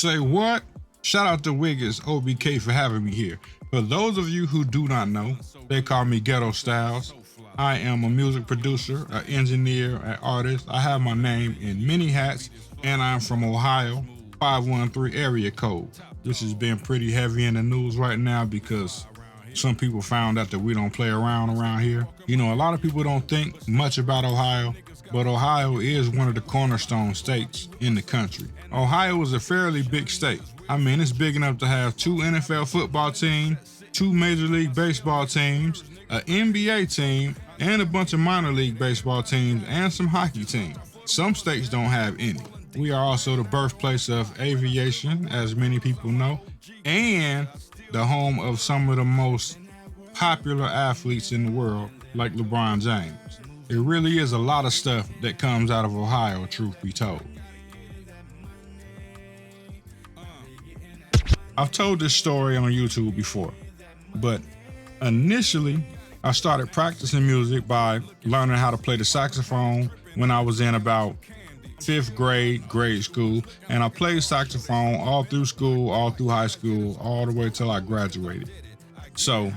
Say what? Shout out to Wigges OBK for having me here. For those of you who do not know, they call me Ghetto Styles. I am a music producer, an engineer, an artist. I have my name in many hats, and I'm from Ohio, 513 area code. This has been pretty heavy in the news right now because some people found out that we don't play around here. You know, a lot of people don't think much about Ohio, but Ohio is one of the cornerstone states in the country. Ohio is a fairly big state. I mean, it's big enough to have 2 NFL football teams, 2 Major League Baseball teams, an NBA team, and a bunch of minor league baseball teams and some hockey teams. Some states don't have any. We are also the birthplace of aviation, as many people know, and the home of some of the most popular athletes in the world, like LeBron James. It really is a lot of stuff that comes out of Ohio, truth be told. I've told this story on YouTube before, but initially I started practicing music by learning how to play the saxophone when I was in about 5th grade school, and I played saxophone all through school, all through high school, all the way till I graduated. So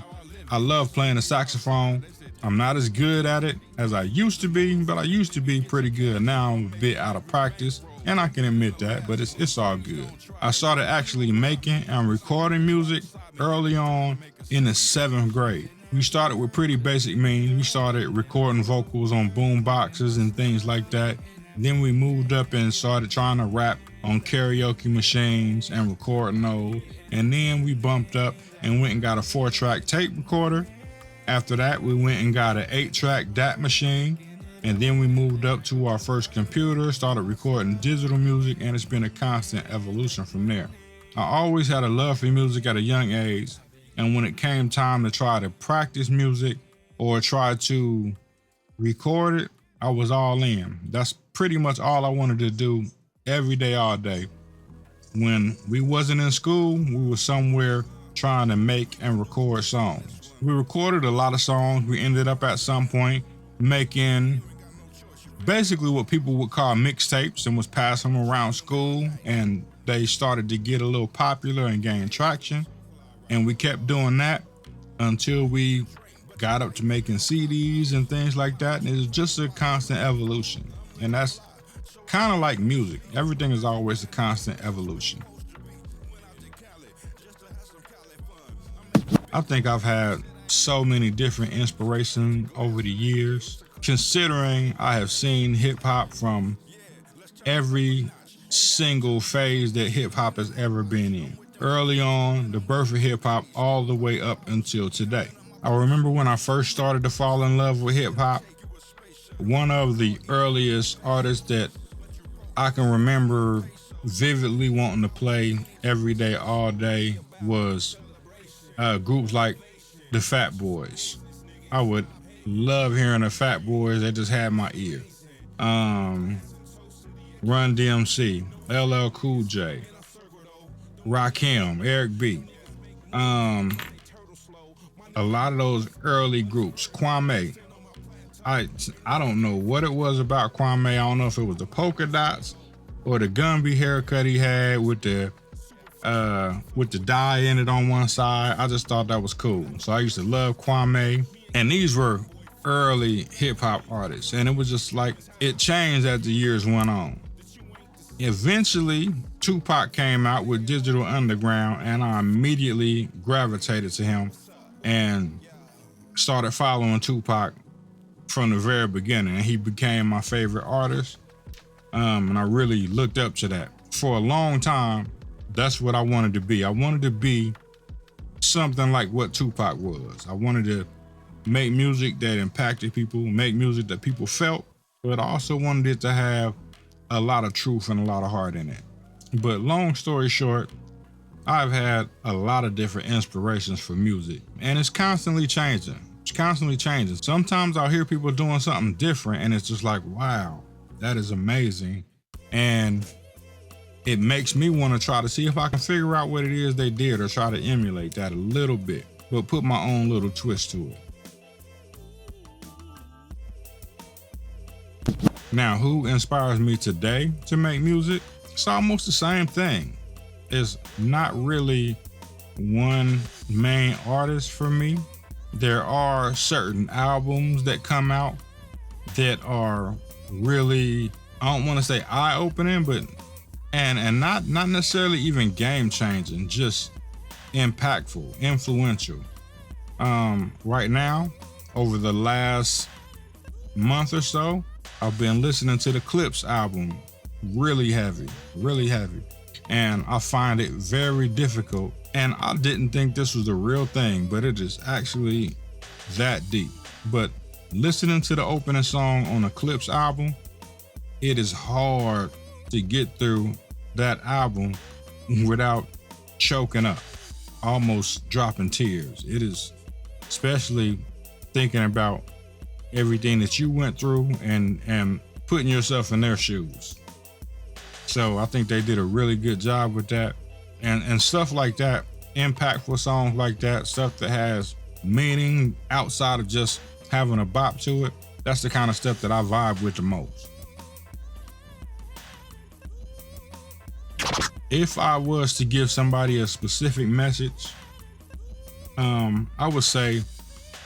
I love playing the saxophone. I'm not as good at it as I used to be, but I used to be pretty good. Now I'm a bit out of practice, and I can admit that, but it's all good. I started actually making and recording music early on in the 7th grade. We started with pretty basic means. We started recording vocals on boom boxes and things like that. Then we moved up and started trying to rap on karaoke machines and recording those. And then we bumped up and went and got a 4-track tape recorder. After that, we went and got an 8-track DAT machine. And then we moved up to our first computer, started recording digital music, and it's been a constant evolution from there. I always had a love for music at a young age. And when it came time to try to practice music or try to record it, I was all in. That's pretty much all I wanted to do every day, all day. When we wasn't in school, we were somewhere trying to make and record songs. We recorded a lot of songs. We ended up at some point making basically what people would call mixtapes and was passing them around school, and they started to get a little popular and gain traction. And we kept doing that until we got up to making CDs and things like that. And it was just a constant evolution. And that's kind of like music. Everything is always a constant evolution. I think I've had so many different inspirations over the years, considering I have seen hip hop from every single phase that hip hop has ever been in. Early on, the birth of hip hop, all the way up until today. I remember when I first started to fall in love with hip hop, one of the earliest artists that I can remember vividly wanting to play every day, all day was groups like the Fat Boys. I would love hearing the Fat Boys. They just had my ear. Run DMC, LL Cool J, Rakim, Eric B. A lot of those early groups. Kwame. I don't know what it was about Kwame. I don't know if it was the polka dots or the Gumby haircut he had with the dye in it on one side. I just thought that was cool. So I used to love Kwame. And these were early hip hop artists. And it was just like, it changed as the years went on. Eventually, Tupac came out with Digital Underground, and I immediately gravitated to him and started following Tupac from the very beginning. And he became my favorite artist. And I really looked up to that. For a long time, that's what I wanted to be. I wanted to be something like what Tupac was. I wanted to make music that impacted people, make music that people felt, but I also wanted it to have a lot of truth and a lot of heart in it. But long story short, I've had a lot of different inspirations for music, and it's constantly changing. It's constantly changing. Sometimes I'll hear people doing something different, and it's just like, wow, that is amazing. And it makes me want to try to see if I can figure out what it is they did or try to emulate that a little bit, but put my own little twist to it. Now, who inspires me today to make music? It's almost the same thing. is not really one main artist for me. There are certain albums that come out that are really, I don't want to say eye-opening, but and not necessarily even game-changing, just impactful, influential. Right now, over the last month or so, I've been listening to the Clips album really heavy. And I find it very difficult. And I didn't think this was the real thing, but it is actually that deep. But listening to the opening song on the Clips album, it is hard to get through that album without choking up, almost dropping tears. It is, especially thinking about everything that you went through and putting yourself in their shoes. So I think they did a really good job with that. And stuff like that, impactful songs like that, stuff that has meaning outside of just having a bop to it, that's the kind of stuff that I vibe with the most. If I was to give somebody a specific message, I would say,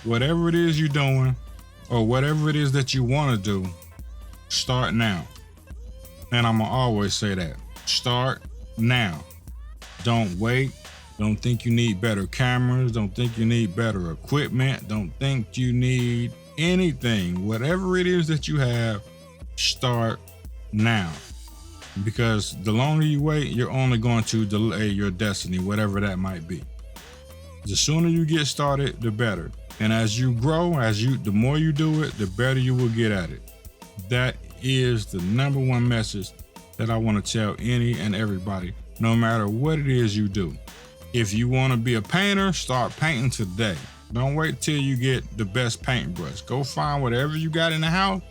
whatever it is you're doing or whatever it is that you want to do, start now. And I'm gonna always say that. Start now. Don't wait. Don't think you need better cameras. Don't think you need better equipment. Don't think you need anything. Whatever it is that you have, start now. Because the longer you wait, you're only going to delay your destiny, whatever that might be. The sooner you get started, the better. And as you grow, the more you do it, the better you will get at it. That is the number one message that I want to tell any and everybody, no matter what it is you do. If you want to be a painter, start painting today. Don't wait till you get the best paintbrush. Go find whatever you got in the house,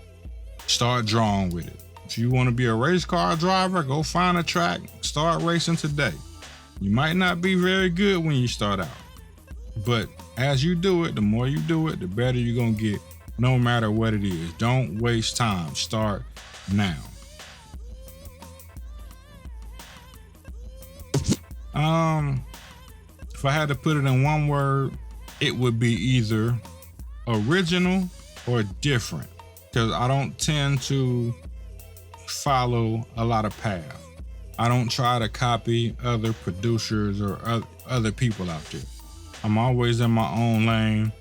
start drawing with it. If you want to be a race car driver, go find a track, start racing today. You might not be very good when you start out, but as you do it, the more you do it, the better you're going to get, no matter what it is. Don't waste time. Start now. If I had to put it in one word, it would be either original or different, because I don't tend to follow a lot of paths. I don't try to copy other producers or other people out there. I'm always in my own lane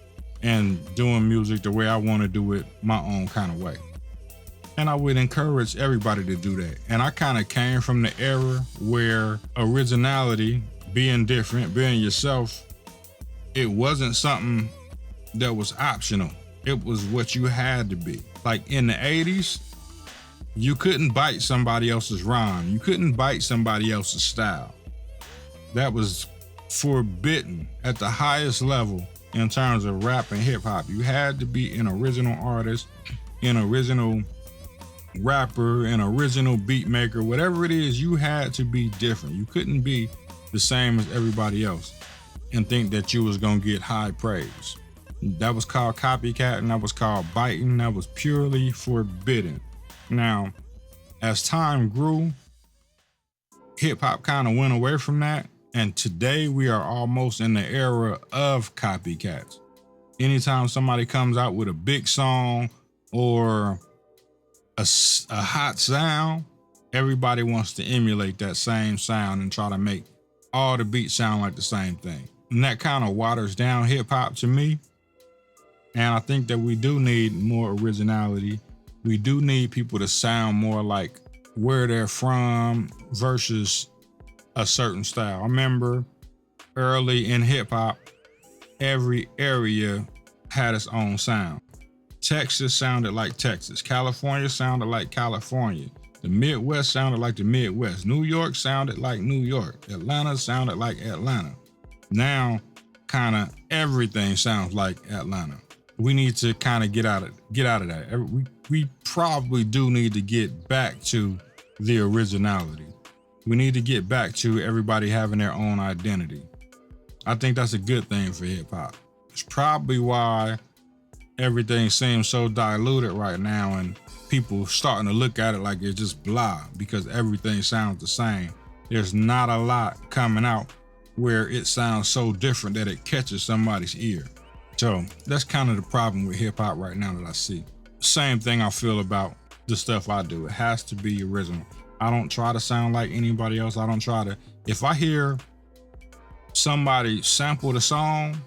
and doing music the way I want to do it, my own kind of way. And I would encourage everybody to do that. And I kind of came from the era where originality, being different, being yourself, it wasn't something that was optional. It was what you had to be. Like in the 80s, you couldn't bite somebody else's rhyme. You couldn't bite somebody else's style. That was forbidden at the highest level in terms of rap and hip hop. You had to be an original artist, an original rapper, an original beat maker, whatever it is, you had to be different. You couldn't be the same as everybody else and think that you was gonna get high praise. That was called copycatting, that was called biting, that was purely forbidden. Now, as time grew, hip hop kind of went away from that. And today we are almost in the era of copycats. Anytime somebody comes out with a big song or a hot sound, everybody wants to emulate that same sound and try to make all the beats sound like the same thing. And that kind of waters down hip hop to me. And I think that we do need more originality. We do need people to sound more like where they're from versus a certain style. I remember early in hip hop, every area had its own sound. Texas sounded like Texas. California sounded like California. The Midwest sounded like the Midwest. New York sounded like New York. Atlanta sounded like Atlanta. Now, kind of everything sounds like Atlanta. We need to kind of get out of that. We probably do need to get back to the originality. We need to get back to everybody having their own identity. I think that's a good thing for hip hop. It's probably why everything seems so diluted right now and people starting to look at it like it's just blah because everything sounds the same. There's not a lot coming out where it sounds so different that it catches somebody's ear. So that's kind of the problem with hip hop right now that I see. Same thing I feel about the stuff I do. It has to be original. I don't try to sound like anybody else. I don't try to. If I hear somebody sample the song,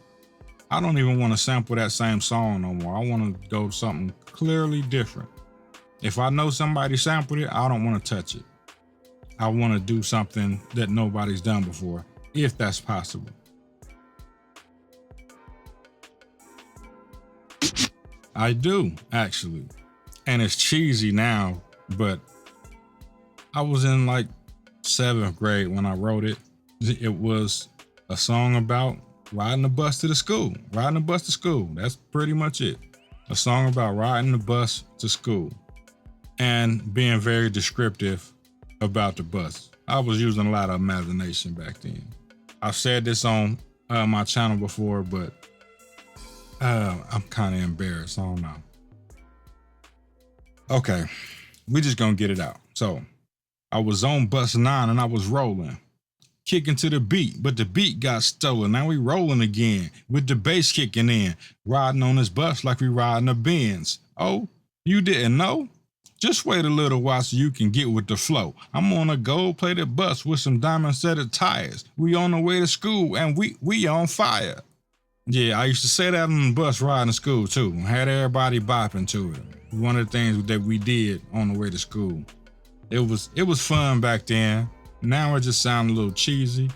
I don't even want to sample that same song no more. I want to go to something clearly different. If I know somebody sampled it, I don't want to touch it. I want to do something that nobody's done before, if that's possible. I do, actually. And it's cheesy now, but I was in like 7th grade when I wrote it. It was a song about riding the bus to school. That's pretty much it. A song about riding the bus to school and being very descriptive about the bus. I was using a lot of imagination back then. I've said this on my channel before, but I'm kind of embarrassed. I don't know. Okay, we just gonna get it out. So I was on bus 9 and I was rolling, kicking to the beat, but the beat got stolen. Now we rolling again with the bass kicking in, riding on this bus like we riding a Benz. Oh, you didn't know? Just wait a little while so you can get with the flow. I'm on a gold-plated bus with some diamond-studded tires. We on the way to school and we on fire. Yeah, I used to say that on the bus riding to school too. Had everybody bopping to it. One of the things that we did on the way to school. It was fun back then. Now it just sounds a little cheesy,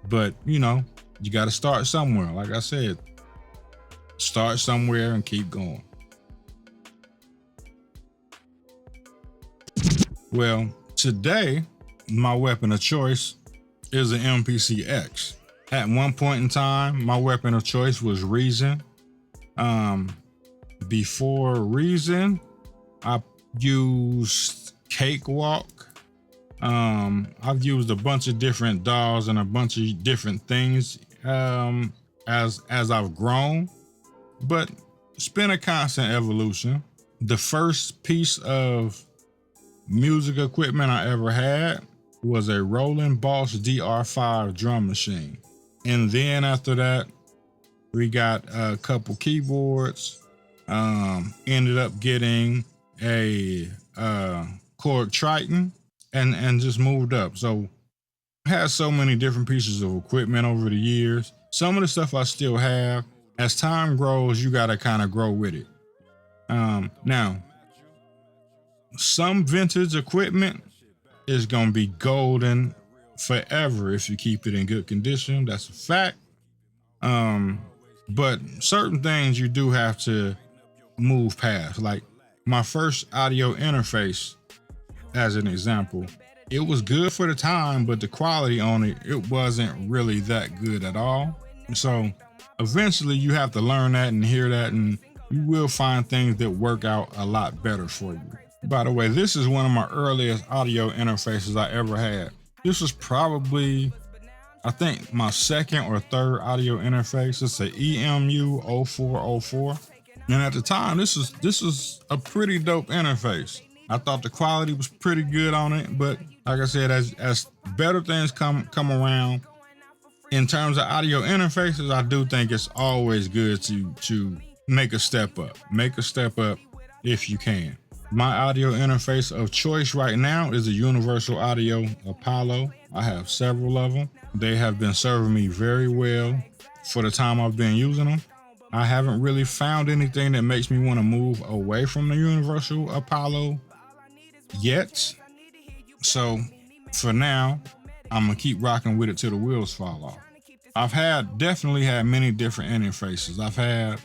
but you know, you got to start somewhere. Like I said, start somewhere and keep going. Well, today, my weapon of choice is an MPC-X. At one point in time, my weapon of choice was Reason. Before Reason, I used Cakewalk. I've used a bunch of different DAWs and a bunch of different things as I've grown, but it's been a constant evolution. The first piece of music equipment I ever had was a Roland Boss DR5 drum machine. And then after that, we got a couple keyboards, ended up getting a Korg Triton and just moved up. So I had so many different pieces of equipment over the years. Some of the stuff I still have. As time grows, you gotta kind of grow with it. Now, some vintage equipment is gonna be golden forever if you keep it in good condition. That's a fact. But certain things you do have to move past. Like my first audio interface, as an example, it was good for the time, but the quality on it wasn't really that good at all. So eventually you have to learn that and hear that, and you will find things that work out a lot better for you. By the way, this is one of my earliest audio interfaces I ever had. This was probably, I think, my second or third audio interface. It's a EMU 0404. And at the time, this was a pretty dope interface. I thought the quality was pretty good on it, but like I said, as better things come around, in terms of audio interfaces, I do think it's always good to make a step up. Make a step up if you can. My audio interface of choice right now is a Universal Audio Apollo. I have several of them. They have been serving me very well for the time I've been using them. I haven't really found anything that makes me want to move away from the Universal Apollo yet. So for now, I'm gonna keep rocking with it till the wheels fall off. I've definitely had many different interfaces. I've had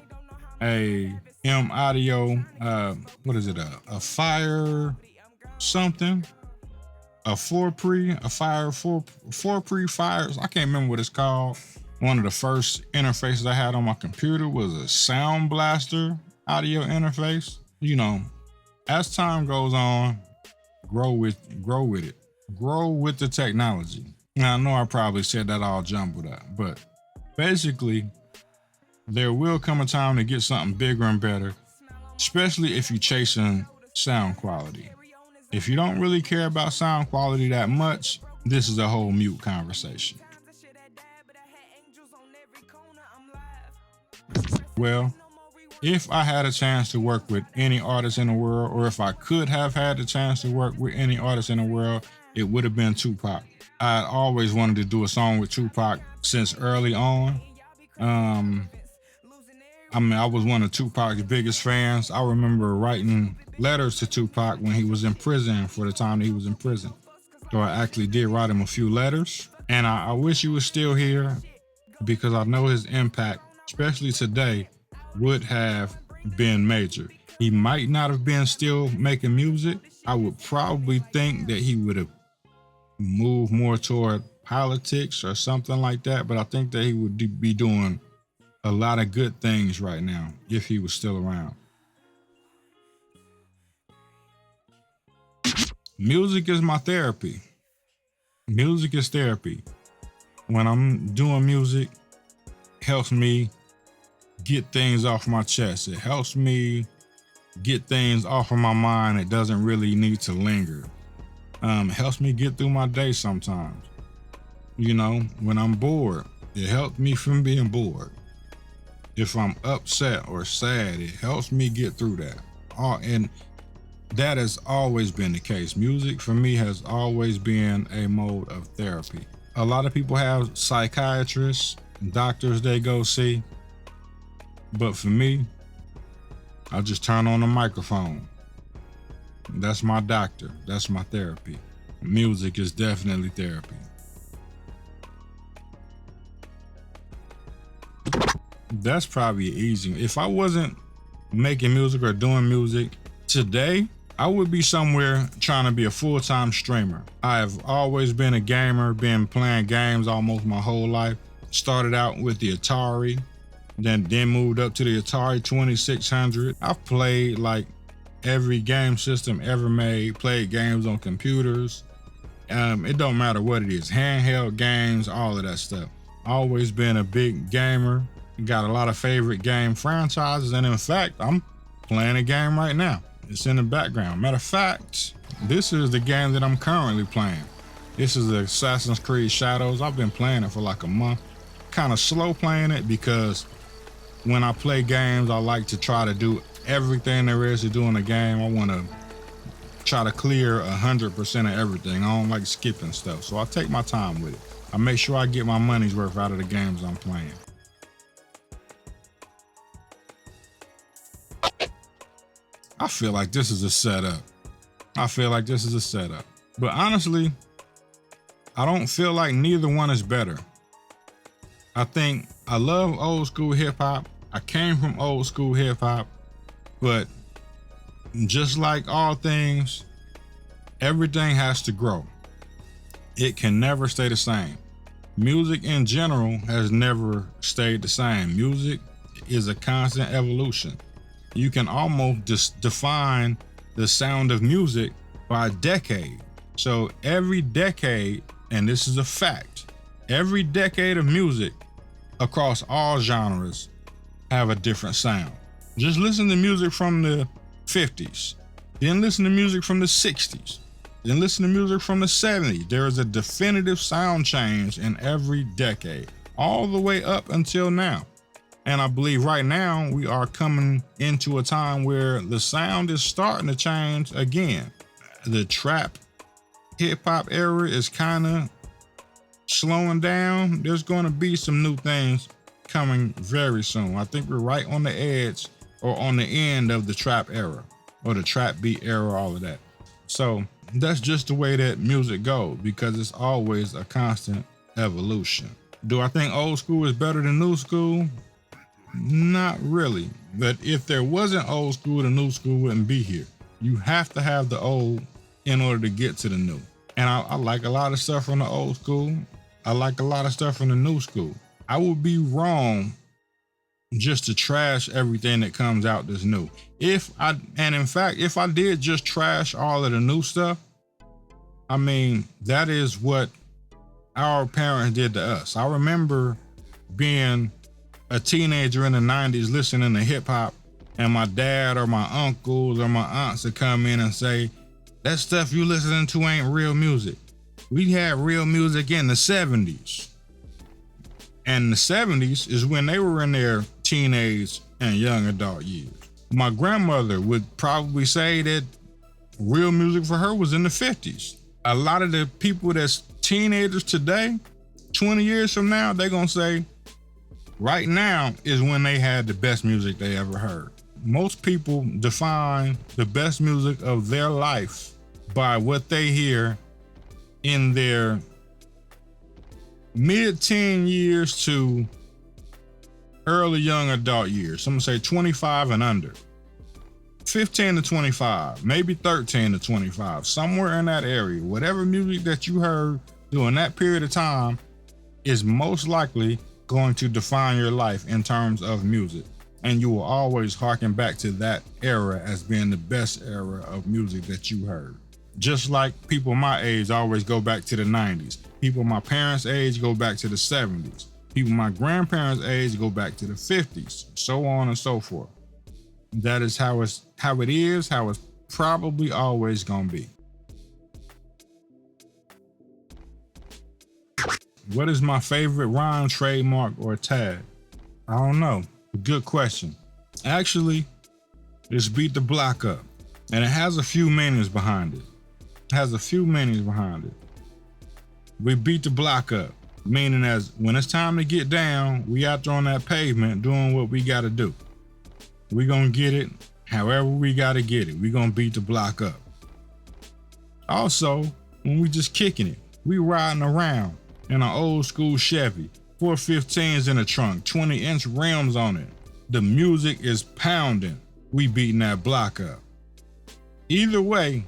a M Audio, what is it? A Fire something, a Fire 4 Fires. I can't remember what it's called. One of the first interfaces I had on my computer was a Sound Blaster audio interface. You know, as time goes on, grow with it. Grow with the technology. Now I know I probably said that all jumbled up, but basically, there will come a time to get something bigger and better, especially if you're chasing sound quality. If you don't really care about sound quality that much, this is a whole mute conversation. Well, if I had a chance to work with any artist in the world, or if I could have had the chance to work with any artist in the world, it would have been Tupac. I always wanted to do a song with Tupac since early on. I was one of Tupac's biggest fans. I remember writing letters to Tupac when he was in prison, for the time that he was in prison. So I actually did write him a few letters, and I wish he was still here, because I know his impact, especially today, would have been major. He might not have been still making music. I would probably think that he would have moved more toward politics or something like that, but I think that he would be doing a lot of good things right now if he was still around. Music is my therapy. Music is therapy. When I'm doing music, it helps me get things off my chest. It helps me get things off of my mind that doesn't really need to linger. It helps me get through my day sometimes. You know, when I'm bored, it helps me from being bored. If I'm upset or sad, it helps me get through that. And that has always been the case. Music for me has always been a mode of therapy. A lot of people have psychiatrists, doctors they go see. But for me, I just turn on the microphone. That's my doctor. That's my therapy. Music is definitely therapy. That's probably easy. If I wasn't making music or doing music today, I would be somewhere trying to be a full-time streamer. I've always been a gamer, been playing games almost my whole life. Started out with the Atari, then moved up to the Atari 2600. I've played like every game system ever made, played games on computers. It don't matter what it is, handheld games, all of that stuff. Always been a big gamer. Got a lot of favorite game franchises, and in fact, I'm playing a game right now. It's in the background. Matter of fact, this is the game that I'm currently playing. This is Assassin's Creed Shadows. I've been playing it for like a month. Kind of slow playing it because when I play games, I like to try to do everything there is to do in a game. I want to try to clear 100% of everything. I don't like skipping stuff, so I take my time with it. I make sure I get my money's worth out of the games I'm playing. I feel like this is a setup. But honestly, I don't feel like neither one is better. I think I love old school hip hop. I came from old school hip hop, but just like all things, everything has to grow. It can never stay the same. Music in general has never stayed the same. Music is a constant evolution. You can almost just define the sound of music by decade. So every decade, and this is a fact, every decade of music across all genres have a different sound. Just listen to music from the 50s, then listen to music from the 60s, then listen to music from the 70s. There is a definitive sound change in every decade, all the way up until now. And I believe right now we are coming into a time where the sound is starting to change again. The trap hip hop era is kind of slowing down. There's going to be some new things coming very soon. I think we're right on the edge or on the end of the trap era or the trap beat era, all of that. So that's just the way that music goes, because it's always a constant evolution. Do I think old school is better than new school? Not really. But if there wasn't old school, the new school wouldn't be here. You have to have the old in order to get to the new. And I like a lot of stuff from the old school. I like a lot of stuff from the new school. I would be wrong just to trash everything that comes out that's new. If I did just trash all of the new stuff, I mean, that is what our parents did to us. I remember being a teenager in the 90s listening to hip hop, and my dad or my uncles or my aunts would come in and say, that stuff you listening to ain't real music. We had real music in the 70s. And the 70s is when they were in their teenage and young adult years. My grandmother would probably say that real music for her was in the 50s. A lot of the people that's teenagers today, 20 years from now, they're gonna say right now is when they had the best music they ever heard. Most people define the best music of their life by what they hear in their mid-teen years to early young adult years. So I'm gonna say 25 and under. 15 to 25, maybe 13 to 25, somewhere in that area. Whatever music that you heard during that period of time is most likely going to define your life in terms of music. And you will always harken back to that era as being the best era of music that you heard. Just like people my age always go back to the 90s. People my parents' age go back to the 70s. People my grandparents' age go back to the 50s, so on and so forth. That is how it's probably always gonna be. What is my favorite rhyme, trademark, or tag? I don't know. Good question. Actually, it's Beat the Block Up. And it has a few meanings behind it. We beat the block up, meaning as when it's time to get down, we out there on that pavement doing what we gotta do. We gonna get it however we gotta get it. We gonna beat the block up. Also, when we just kicking it, we riding around in an old school Chevy, 415s in the trunk, 20-inch rims on it. The music is pounding. We beating that block up. Either way,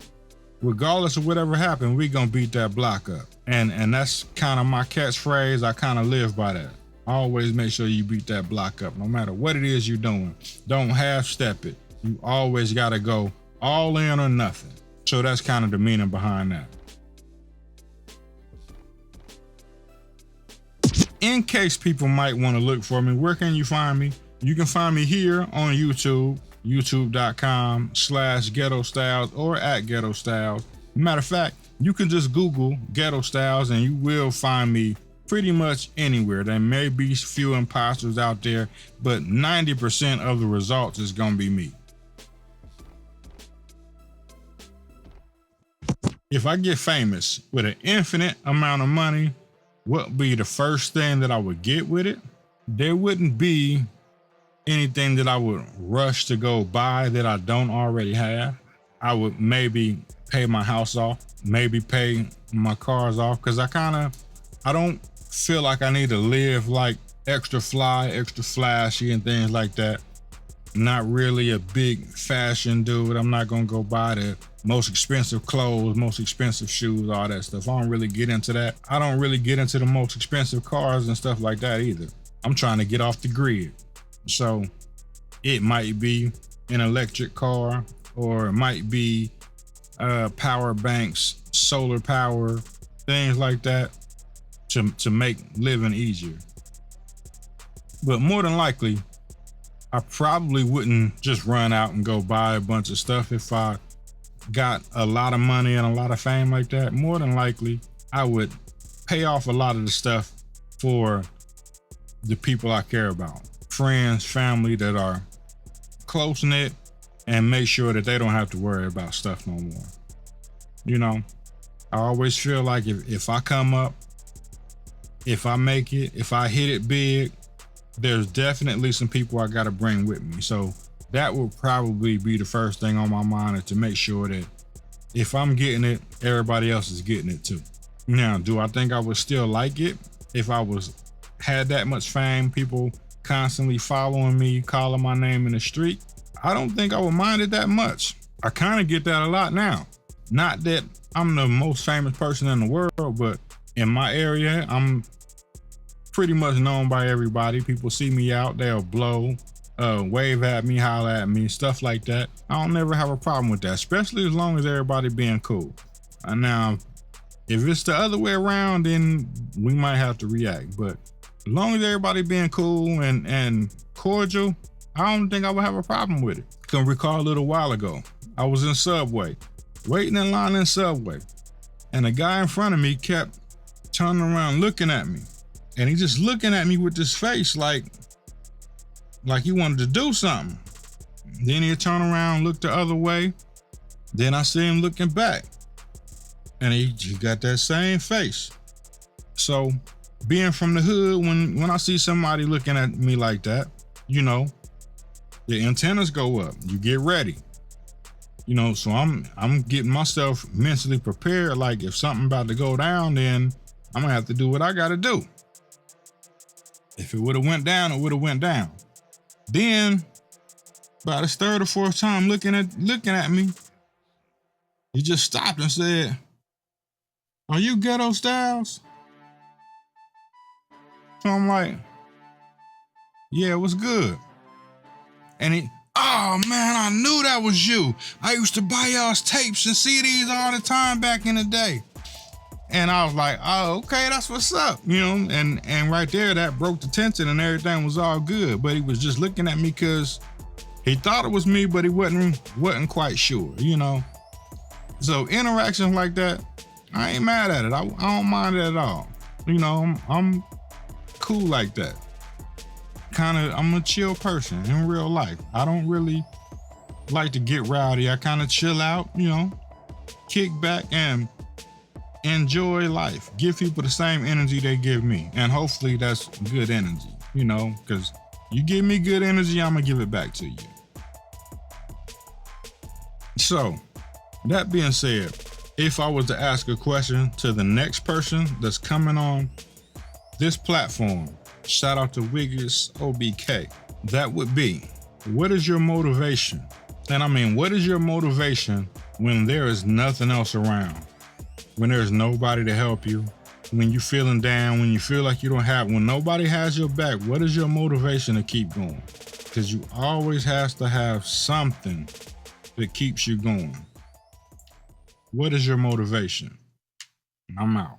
regardless of whatever happened, we gonna beat that block up. And that's kind of my catchphrase. I kind of live by that. Always make sure you beat that block up, no matter what it is you're doing. Don't half-step it. You always gotta go all in or nothing. So that's kind of the meaning behind that. In case people might want to look for me, where can you find me? You can find me here on YouTube, youtube.com/GhettoStyles or @GhettoStyles. Matter of fact, you can just Google Ghetto Styles and you will find me pretty much anywhere. There may be few imposters out there, but 90% of the results is gonna be me. If I get famous with an infinite amount of money, what would be the first thing that I would get with it? There wouldn't be anything that I would rush to go buy that I don't already have. I would maybe pay my house off, maybe pay my cars off, because I don't feel like I need to live like extra fly, extra flashy and things like that. Not really a big fashion dude. I'm not gonna go buy the most expensive clothes, most expensive shoes, all that stuff. I don't really get into that. I don't really get into the most expensive cars and stuff like that either. I'm trying to get off the grid. So it might be an electric car, or it might be power banks, solar power, things like that to make living easier. But more than likely, I probably wouldn't just run out and go buy a bunch of stuff. If I got a lot of money and a lot of fame like that, more than likely I would pay off a lot of the stuff for the people I care about. Friends, family that are close-knit, and make sure that they don't have to worry about stuff no more. You know, I always feel like if I come up, if I make it, if I hit it big, there's definitely some people I gotta bring with me. So that will probably be the first thing on my mind, is to make sure that if I'm getting it, everybody else is getting it too. Now, do I think I would still like it if I had that much fame, people constantly following me, calling my name in the street? I don't think I would mind it that much. I kind of get that a lot now. Not that I'm the most famous person in the world, but in my area, I'm pretty much known by everybody. People see me out, they'll blow, wave at me, holler at me, stuff like that. I don't never have a problem with that, especially as long as everybody being cool. Now, if it's the other way around, then we might have to react. But as long as everybody being cool and cordial, I don't think I would have a problem with it. Can recall a little while ago, I was in Subway, waiting in line in Subway. And the guy in front of me kept turning around looking at me. And he just looking at me with this face like he wanted to do something. Then he'd turn around, look the other way. Then I see him looking back. And he got that same face. So being from the hood, when I see somebody looking at me like that, you know, the antennas go up. You get ready. You know, so I'm getting myself mentally prepared. Like if something about to go down, then I'm gonna have to do what I gotta do. If it would have went down, it would have went down. Then by the third or fourth time looking at me, he just stopped and said, "Are you Ghetto Styles?" So I'm like, "Yeah, what's good?" And he, "Oh man, I knew that was you. I used to buy y'all's tapes and CDs all the time back in the day." And I was like, "Oh, okay, that's what's up," you know. And right there, that broke the tension, and everything was all good. But he was just looking at me because he thought it was me, but he wasn't quite sure, you know. So interactions like that, I ain't mad at it. I don't mind it at all. You know, I'm cool like that. I'm a chill person in real life. I don't really like to get rowdy. I kind of chill out, you know, kick back and enjoy life. Give people the same energy they give me. And hopefully that's good energy, you know, because you give me good energy, I'm going to give it back to you. So, that being said, if I was to ask a question to the next person that's coming on this platform, shout out to Wigges OBK, that would be, what is your motivation? And I mean, what is your motivation when there is nothing else around? When there's nobody to help you? When you're feeling down, when you feel like you don't have, when nobody has your back, what is your motivation to keep going? Because you always have to have something that keeps you going. What is your motivation? I'm out.